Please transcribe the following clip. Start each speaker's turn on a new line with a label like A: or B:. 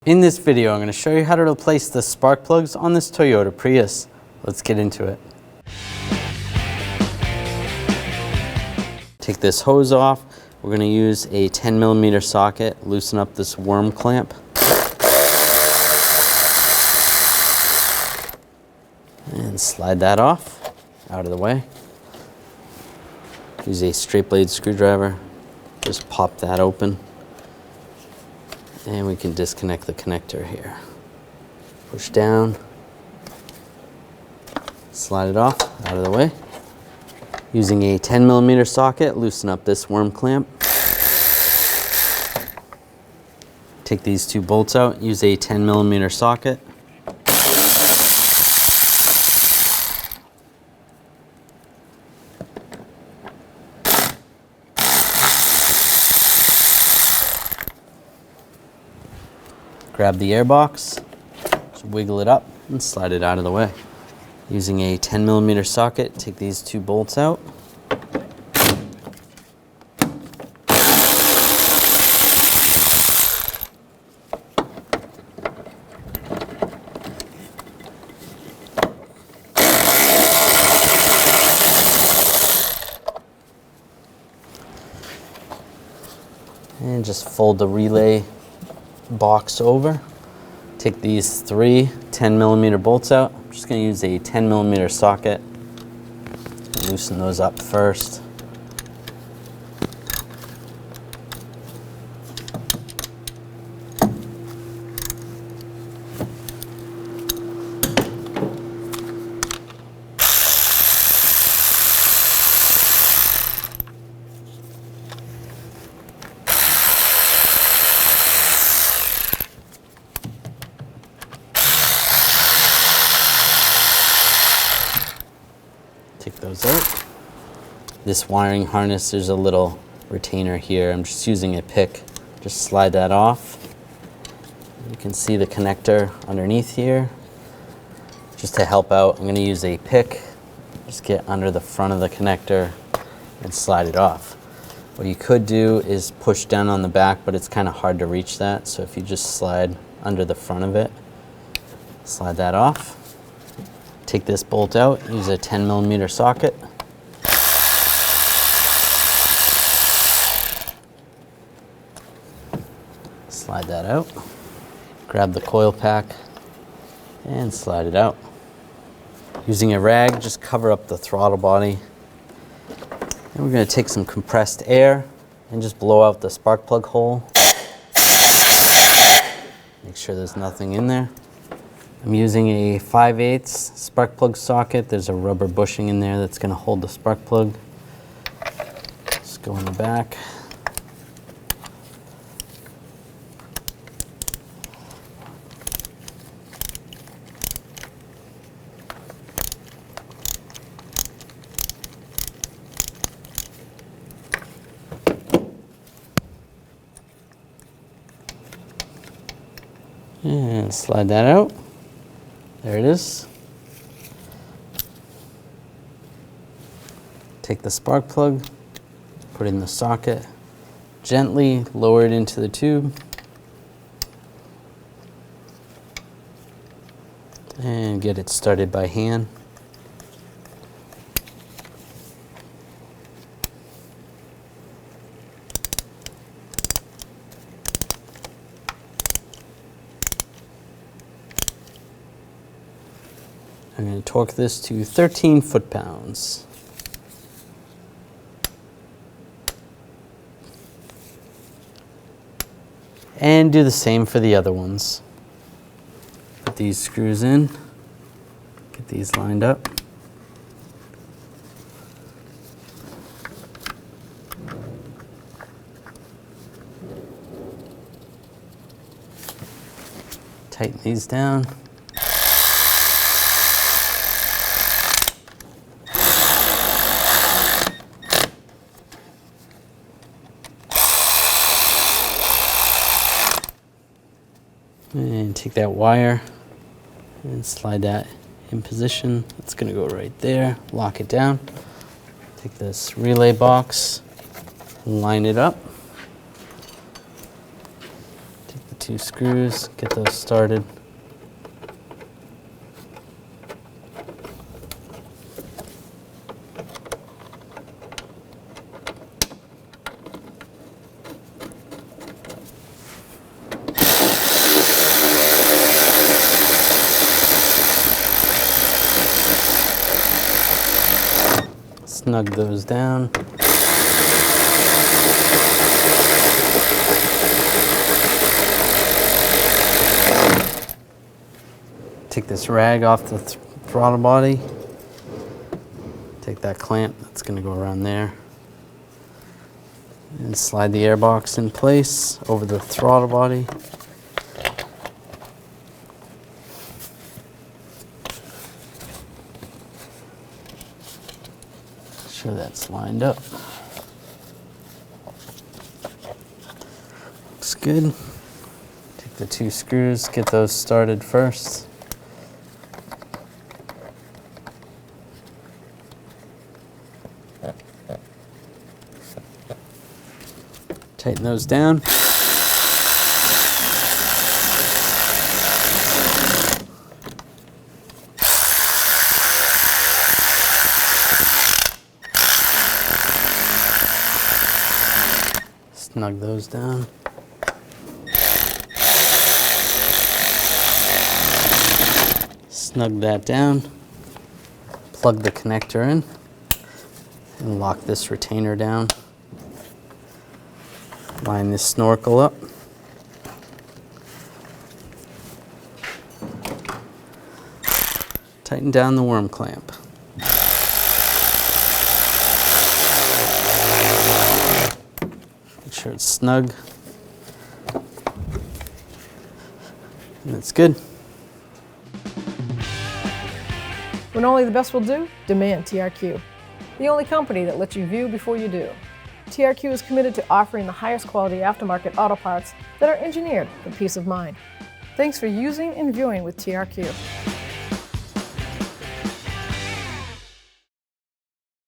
A: In this video, I'm going to show you how to replace the spark plugs on this Toyota Prius. Let's get into it. Take this hose off. We're going to use a 10mm socket, loosen up this worm clamp. And slide that off, out of the way. Use a straight blade screwdriver, just pop that open. And we can disconnect the connector here. Push down, slide it off, out of the way. Using a 10mm socket, loosen up this worm clamp. Take these two bolts out, use a 10mm socket. Grab the airbox, just wiggle it up and slide it out of the way. Using a 10mm socket, take these two bolts out. And just fold the relay box over. Take these three 10mm bolts out. I'm just going to use a 10mm socket. Loosen those up first. Take those out. This wiring harness, there's a little retainer here. I'm just using a pick. Just slide that off. You can see the connector underneath here. Just to help out, I'm going to use a pick. Just get under the front of the connector and slide it off. What you could do is push down on the back, but it's kind of hard to reach that. So if you just slide under the front of it, slide that off. Take this bolt out, use a 10mm socket. Slide that out. Grab the coil pack and slide it out. Using a rag, just cover up the throttle body. And we're going to take some compressed air and just blow out the spark plug hole. Make sure there's nothing in there. I'm using a 5/8 spark plug socket. There's a rubber bushing in there that's going to hold the spark plug. Just go in the back. And slide that out. There it is. Take the spark plug, put it in the socket, gently lower it into the tube, and get it started by hand. I'm going to torque this to 13 foot-pounds. And do the same for the other ones. Put these screws in, get these lined up. Tighten these down. And take that wire and slide that in position. It's going to go right there. Lock it down. Take this relay box, line it up. Take the 2 screws, get those started. Snug those down. Take this rag off the throttle body. Take that clamp that's going to go around there. And slide the airbox in place over the throttle body. Sure that's lined up. Looks good. Take the 2 screws, get those started first. Tighten those down. Snug those down. Snug that down. Plug the connector in and lock this retainer down. Line this snorkel up. Tighten down the worm clamp. Make sure it's snug. And that's good.
B: When only the best will do, demand TRQ. The only company that lets you view before you do. TRQ is committed to offering the highest quality aftermarket auto parts that are engineered for peace of mind. Thanks for using and viewing with TRQ.